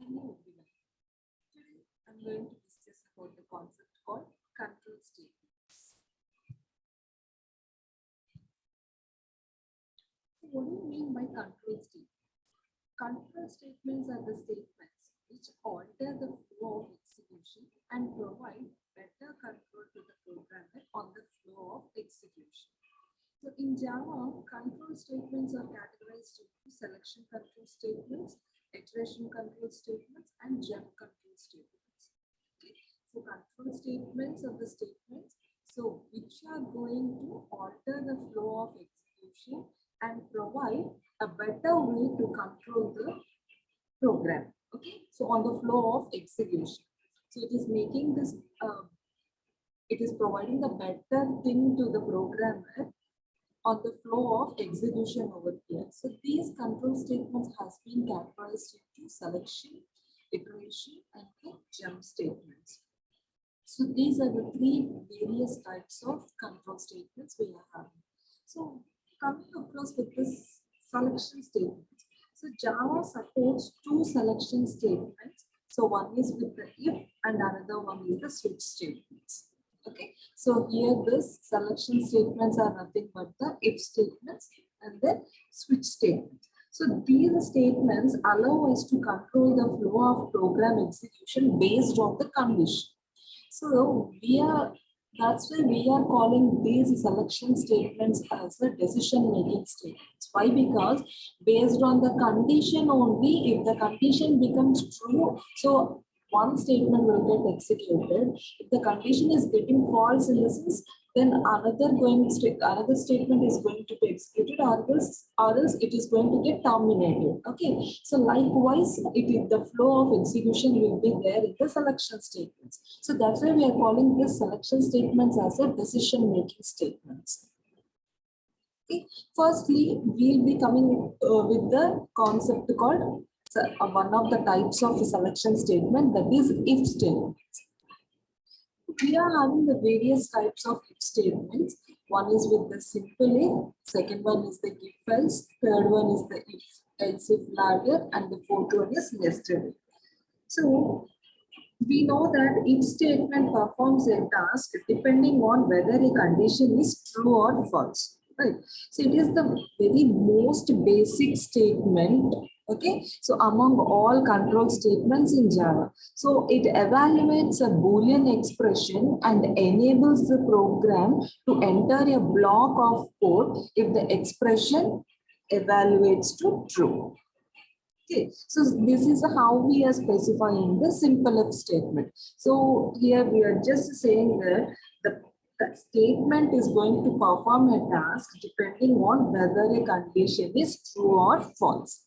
Today I'm going to discuss about the concept called control statements. So what do you mean by control statements? Control statements are the statements which alter the flow of execution and provide better control to the programmer on the flow of execution. So in Java, control statements are categorized into selection control statements, iteration control statements, and jump control statements. Okay. So control statements are the statements which are going to alter the flow of execution and provide a better way to control the program. Okay. So on the flow of execution. So it is making this, it is providing a better thing to the programmer on the flow of execution over here. So these control statements has been categorized into selection, iteration, and the jump statements. So these are the three various types of control statements we are having. So coming across with this selection statements. So Java supports two selection statements. So one is with the if and another one is the switch statements. Okay, so here this selection statements are nothing but the if statements and the switch statements. So these statements allow us to control the flow of program execution based on the condition. So that's why we are calling these selection statements as a decision making statements. Why? Because based on the condition only, if the condition becomes true, so one statement will get executed. If the condition is getting false in the sense, then another statement is going to be executed, or else it is going to get terminated. Okay. So likewise, the flow of execution will be there in the selection statements. So that's why we are calling this selection statements as a decision-making statements. Okay. Firstly, we'll be coming with the concept called one of the types of the selection statement, that is if statements. We are having the various types of if statements. One is with the simple if, second one is the if else, third one is the if else if ladder, and the fourth one is nested if. So we know that if statement performs a task depending on whether a condition is true or false. Right. So it is the very most basic statement. Okay. So among all control statements in Java, so it evaluates a Boolean expression and enables the program to enter a block of code if the expression evaluates to true. Okay, so this is how we are specifying the simple if statement. So here we are just saying that the statement is going to perform a task depending on whether a condition is true or false.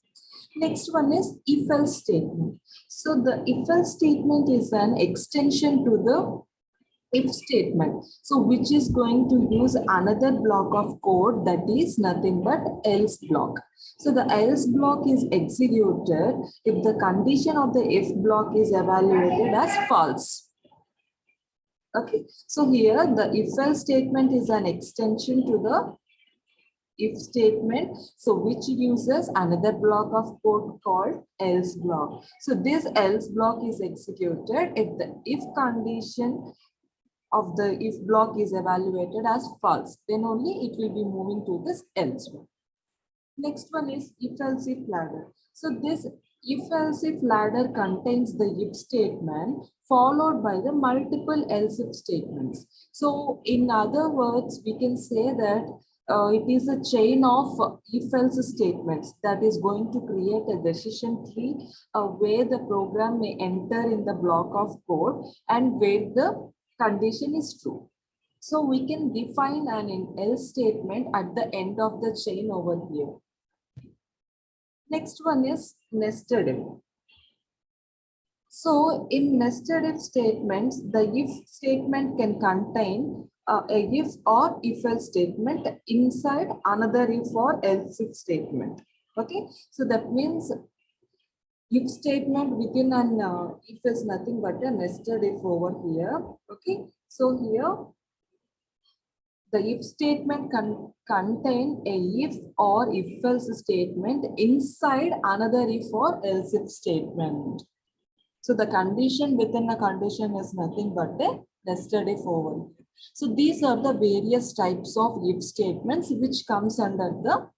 Next one is if else statement. So the if else statement is an extension to the if statement, so which is going to use another block of code that is nothing but else block. So the else block is executed if the condition of the if block is evaluated as false. Okay, so here the if else statement is an extension to the if statement, so which uses another block of code called else block. So this else block is executed if the if condition of the if block is evaluated as false, then only it will be moving to this else one. Next one is if else if ladder. So this if else if ladder contains the if statement followed by the multiple else if statements. So in other words, we can say that it is a chain of if else statements that is going to create a decision tree where the program may enter in the block of code and where the condition is true. So we can define an else statement at the end of the chain over here. Next one is nested if. So in nested if statements, the if statement can contain a if or if else statement inside another if or else if statement. Okay, so that means if statement within an if is nothing but a nested if over here. Okay, so here the if statement contain a if or if else statement inside another if or else if statement. So the condition within a condition is nothing but a nested if over here. So these are the various types of if statements which comes under the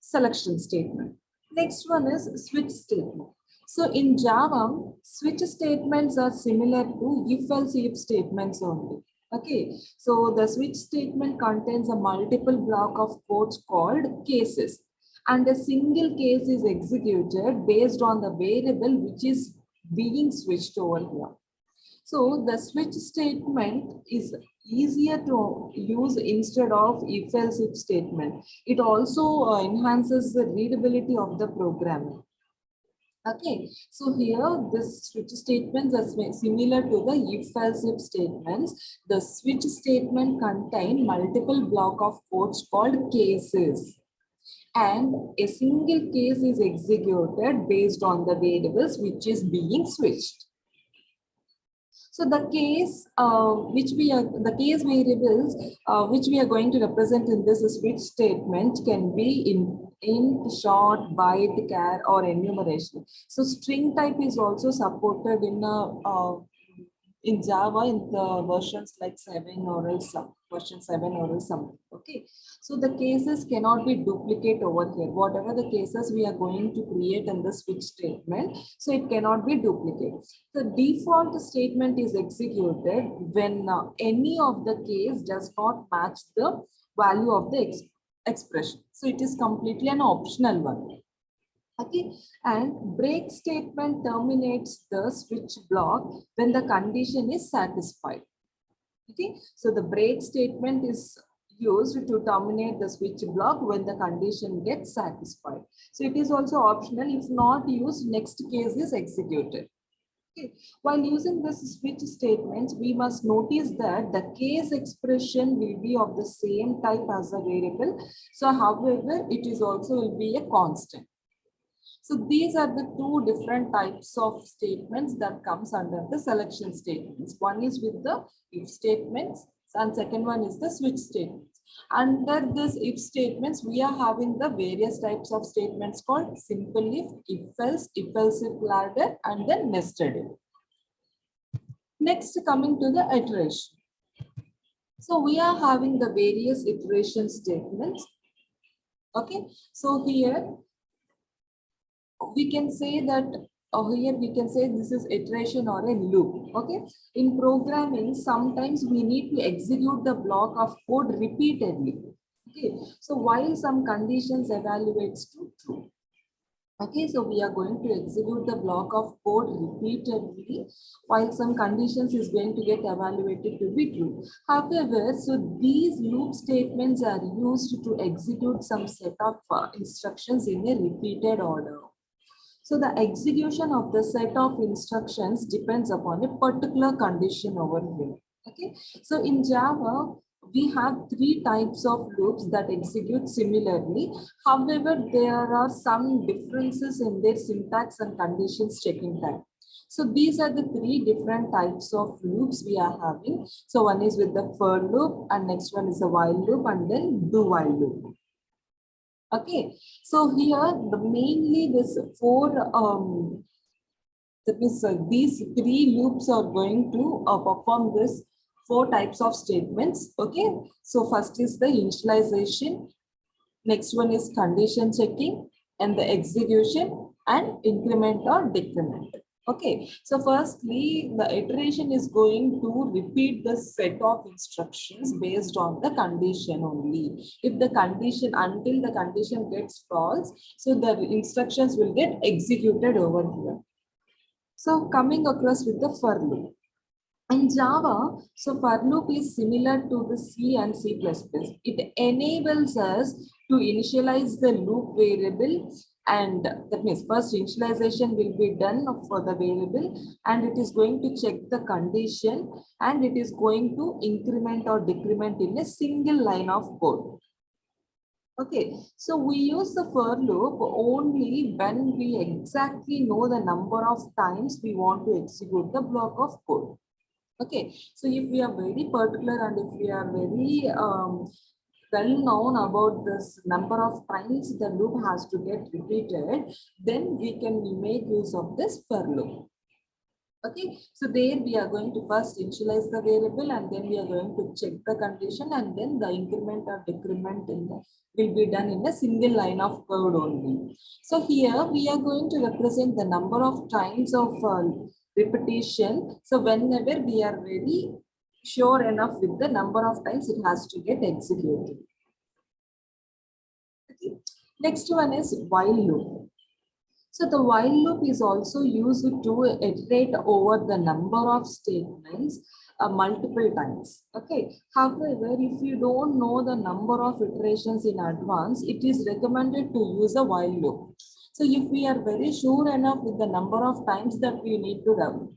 selection statement. Next one is switch statement. So in Java, switch statements are similar to if-else if statements only. Okay, so the switch statement contains a multiple block of codes called cases, and a single case is executed based on the variable which is being switched over here. So the switch statement is easier to use instead of if-else if statement. It also enhances the readability of the program. Okay, so here this switch statements are similar to the if-else if statements. The switch statement contain multiple block of codes called cases, and a single case is executed based on the variables which is being switched. So the case the case variables which we are going to represent in this switch statement can be in short, byte, char, or enumeration. So string type is also supported in Java in the versions like 7 or else some version 7 or else something. Okay, so the cases cannot be duplicate over here. Whatever the cases we are going to create in the switch statement, so it cannot be duplicate. The default statement is executed when any of the case does not match the value of the expression. So it is completely an optional one. Okay, and break statement terminates the switch block when the condition is satisfied. Okay, so the break statement is used to terminate the switch block when the condition gets satisfied. So it is also optional. If not used, next case is executed. Okay. While using this switch statements, we must notice that the case expression will be of the same type as a variable. So however, it is also will be a constant. So these are the two different types of statements that comes under the selection statements. One is with the if statements and second one is the switch statements. Under this if statements, we are having the various types of statements called simple if else, if else if ladder, and then nested if. Next, coming to the iteration. So we are having the various iteration statements. Okay, so here we can say that here we can say this is iteration or a loop. Okay, in programming sometimes we need to execute the block of code repeatedly. Okay, so while some conditions evaluates to true. Okay, so we are going to execute the block of code repeatedly while some conditions is going to get evaluated to be true. However, so these loop statements are used to execute some set of instructions in a repeated order. So the execution of the set of instructions depends upon a particular condition over here. Okay. So in Java, we have three types of loops that execute similarly. However, there are some differences in their syntax and conditions checking time. So these are the three different types of loops we are having. So one is with the for loop, and next one is the while loop, and then do while loop. Okay, so here the mainly this these three loops are going to perform this four types of statements. Okay, so first is the initialization, next one is condition checking, and the execution and increment or decrement. Okay, so firstly, the iteration is going to repeat the set of instructions based on the condition only. If the condition, until the condition gets false, so the instructions will get executed over here. So coming across with the for loop. In Java, so for loop is similar to the C and C++. It enables us to initialize the loop variable, and that means first initialization will be done for the variable, and it is going to check the condition, and it is going to increment or decrement in a single line of code. Okay, so we use the for loop only when we exactly know the number of times we want to execute the block of code. Okay, so if we are very particular and if we are very well known about this number of times the loop has to get repeated, then we can make use of this for loop. Okay, so there we are going to first initialize the variable and then we are going to check the condition and then the increment or decrement in the, will be done in a single line of code only. So here we are going to represent the number of times of repetition. So whenever we are very sure enough with the number of times it has to get executed. Okay. Next one is while loop. So the while loop is also used to iterate over the number of statements multiple times. Okay. However, if you don't know the number of iterations in advance, it is recommended to use a while loop. So if we are very sure enough with the number of times that we need to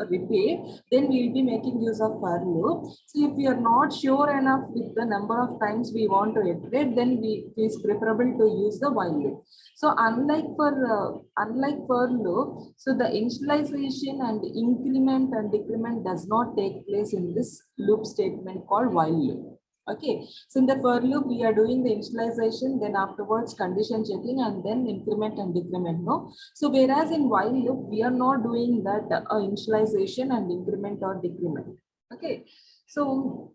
repeat, then we will be making use of for loop. So if we are not sure enough with the number of times we want to iterate, then it is preferable to use the while loop. So unlike for loop, so the initialization and increment and decrement does not take place in this loop statement called while loop. Okay, so in the for loop we are doing the initialization, then afterwards condition checking and then increment and decrement. No, so whereas in while loop we are not doing that initialization and increment or decrement. Okay, so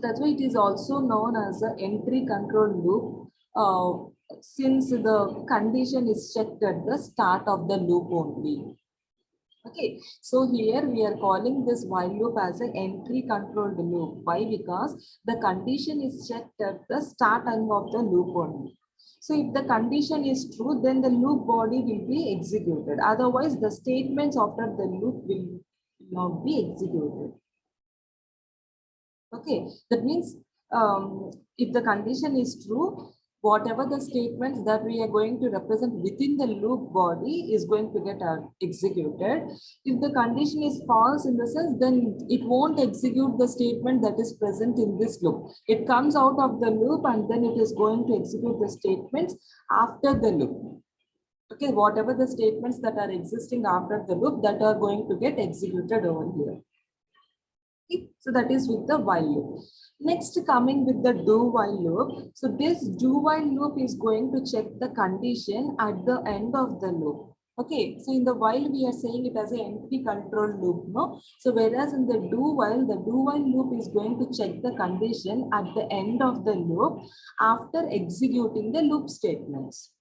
that's why it is also known as a entry control loop. Since the condition is checked at the start of the loop only. Okay, so here we are calling this while loop as an entry controlled loop. Why? Because the condition is checked at the starting of the loop only. So if the condition is true, then the loop body will be executed. Otherwise, the statements after the loop will not be executed. Okay, that means if the condition is true, whatever the statements that we are going to represent within the loop body is going to get executed. If the condition is false in the sense, then it won't execute the statement that is present in this loop. It comes out of the loop and then it is going to execute the statements after the loop. Okay, whatever the statements that are existing after the loop that are going to get executed over here. So that is with the while loop. Next, coming with the do while loop. So this do while loop is going to check the condition at the end of the loop. Okay, so in the while we are saying it as an entry control loop, no? So whereas in the do while loop is going to check the condition at the end of the loop after executing the loop statements.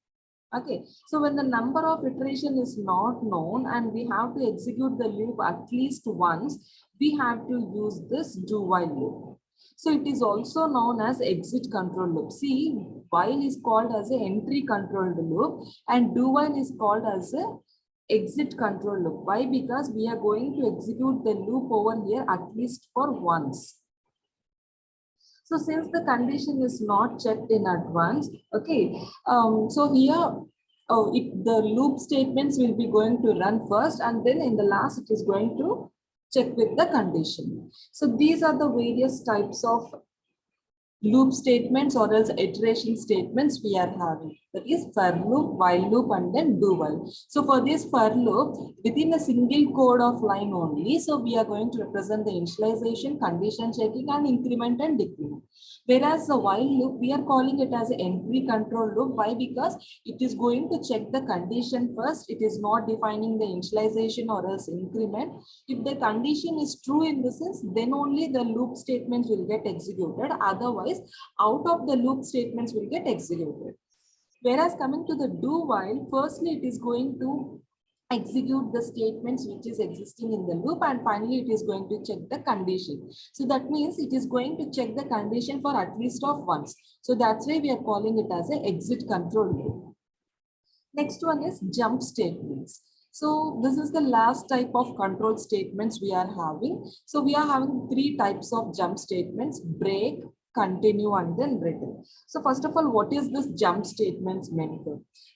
Okay, so when the number of iteration is not known and we have to execute the loop at least once, we have to use this do while loop. So it is also known as exit control loop. See, while is called as an entry controlled loop and do while is called as a exit control loop. Why? Because we are going to execute the loop over here at least for once. So since the condition is not checked in advance, okay, so here the loop statements will be going to run first and then in the last it is going to check with the condition. So these are the various types of loop statements or else iteration statements we are having. That is for loop, while loop, and then do while. So for this for loop, within a single code of line only, so we are going to represent the initialization, condition checking, and increment and decrement. Whereas the while loop, we are calling it as an entry control loop. Why? Because it is going to check the condition first. It is not defining the initialization or else increment. If the condition is true in the sense, then only the loop statements will get executed. Otherwise, out of the loop statements will get executed. Whereas coming to the do while, firstly, it is going to execute the statements which is existing in the loop and finally it is going to check the condition. So that means it is going to check the condition for at least of once. So that's why we are calling it as an exit control loop. Next one is jump statements. So this is the last type of control statements we are having. So we are having three types of jump statements: break, continue, and then return. So first of all, what is this jump statements meant?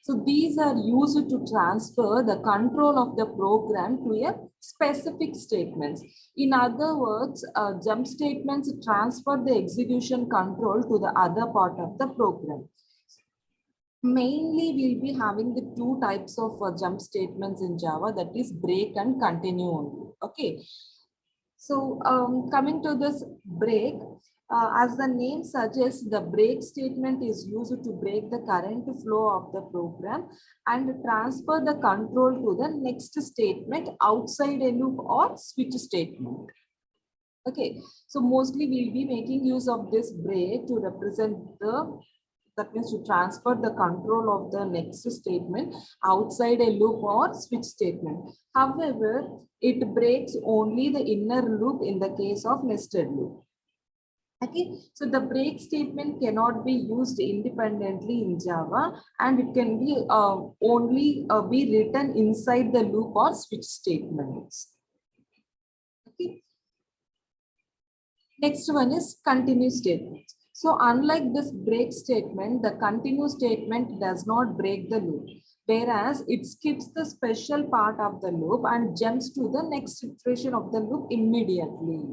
So these are used to transfer the control of the program to a specific statements. In other words, jump statements transfer the execution control to the other part of the program. Mainly, we'll be having the two types of jump statements in Java, that is break and continue only. Okay. So coming to this break, As the name suggests, the break statement is used to break the current flow of the program and transfer the control to the next statement outside a loop or switch statement. Okay, so mostly we'll be making use of this break to represent that means to transfer the control of the next statement outside a loop or switch statement. However, it breaks only the inner loop in the case of nested loop. Okay, so the break statement cannot be used independently in Java, and it can be only be written inside the loop or switch statements. Okay. Next one is continue statement. So unlike this break statement, the continue statement does not break the loop, whereas it skips the special part of the loop and jumps to the next iteration of the loop immediately.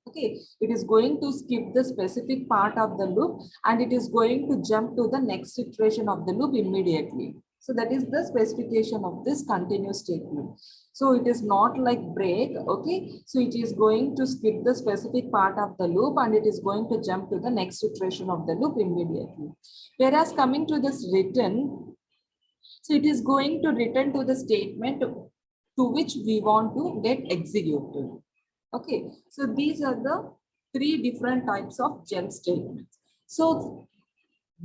Okay, it is going to skip the specific part of the loop and it is going to jump to the next iteration of the loop immediately. So that is the specification of this continue statement. So it is not like break, okay? So it is going to skip the specific part of the loop and it is going to jump to the next iteration of the loop immediately. Whereas coming to this return, so it is going to return to the statement to which we want to get executed. Okay, so these are the three different types of jump statements. So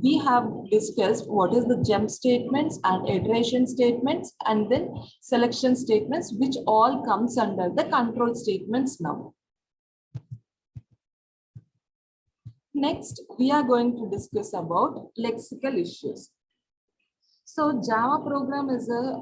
we have discussed what is the jump statements and iteration statements and then selection statements, which all comes under the control statements now. Next, we are going to discuss about lexical issues. So Java program is a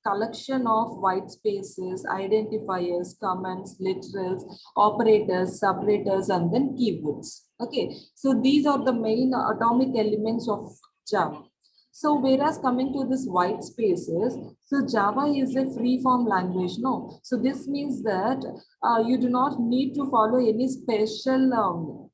collection of white spaces, identifiers, comments, literals, operators, separators, and then keywords. Okay, so these are the main atomic elements of Java. So whereas coming to this white spaces, so Java is a free form language, no? So this means that you do not need to follow any special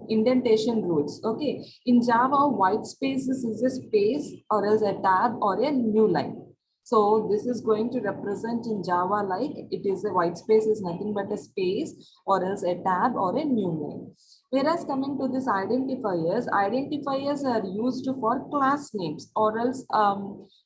indentation rules. Okay, in Java, white spaces is a space or else a tab or a new line. So this is going to represent in Java like it is a white space is nothing but a space or else a tab or a new line. Whereas coming to this identifiers, identifiers are used for class names or else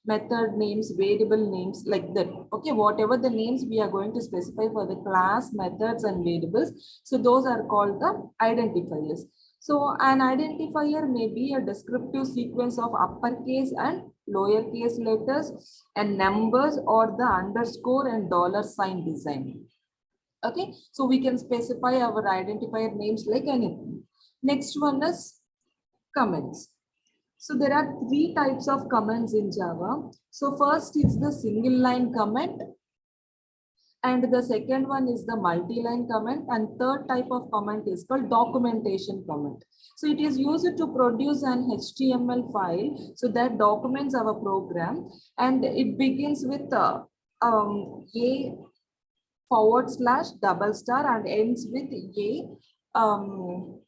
method names, variable names like that. Okay, whatever the names we are going to specify for the class, methods, and variables. So those are called the identifiers. So an identifier may be a descriptive sequence of uppercase and lowercase letters and numbers or the underscore and dollar sign design. Okay, so we can specify our identifier names like anything. Next one is comments. So there are three types of comments in Java. So first is the single line comment, and the second one is the multi-line comment, and third type of comment is called documentation comment. So it is used to produce an HTML file so that documents our program, and it begins with a // and ends with a */.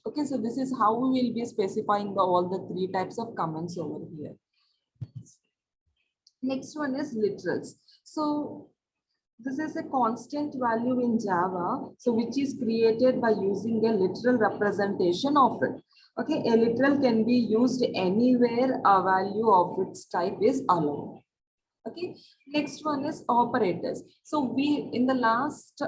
Okay, so this is how we will be specifying all the three types of comments over here. Next one is literals. So this is a constant value in Java, so which is created by using a literal representation of it. Okay, a literal can be used anywhere a value of its type is allowed. Okay, next one is operators. So we in the last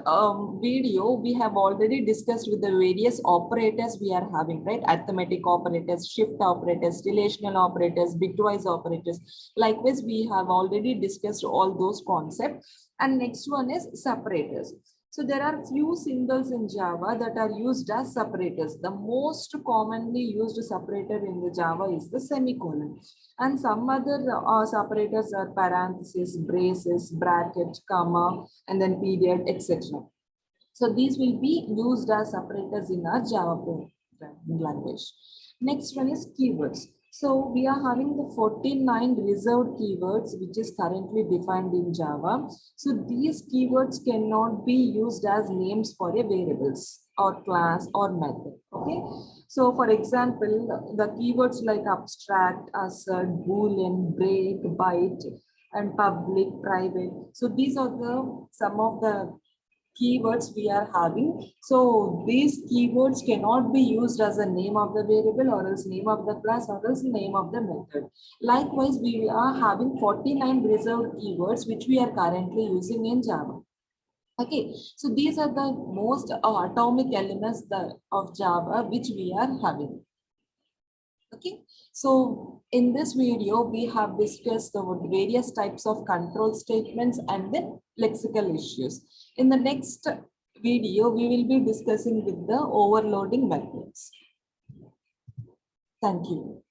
video we have already discussed with the various operators we are having, right? Arithmetic operators, shift operators, relational operators, bitwise operators. Likewise, we have already discussed all those concepts. And next one is separators. So there are few symbols in Java that are used as separators. The most commonly used separator in the Java is the semicolon. And some other separators are parentheses, braces, bracket, comma, and then period, etc. So these will be used as separators in our Java programming language. Next one is keywords. So we are having the 49 reserved keywords, which is currently defined in Java. So these keywords cannot be used as names for a variables or class or method. Okay. So for example, the keywords like abstract, assert, boolean, break, byte, and public, private. So these are the some of the keywords we are having. So these keywords cannot be used as a name of the variable or else name of the class or else name of the method. Likewise, we are having 49 reserved keywords which we are currently using in Java. Okay, so these are the most atomic elements of Java which we are having. Okay, so in this video, we have discussed the various types of control statements and then lexical issues. In the next video, we will be discussing with the overloading methods. Thank you.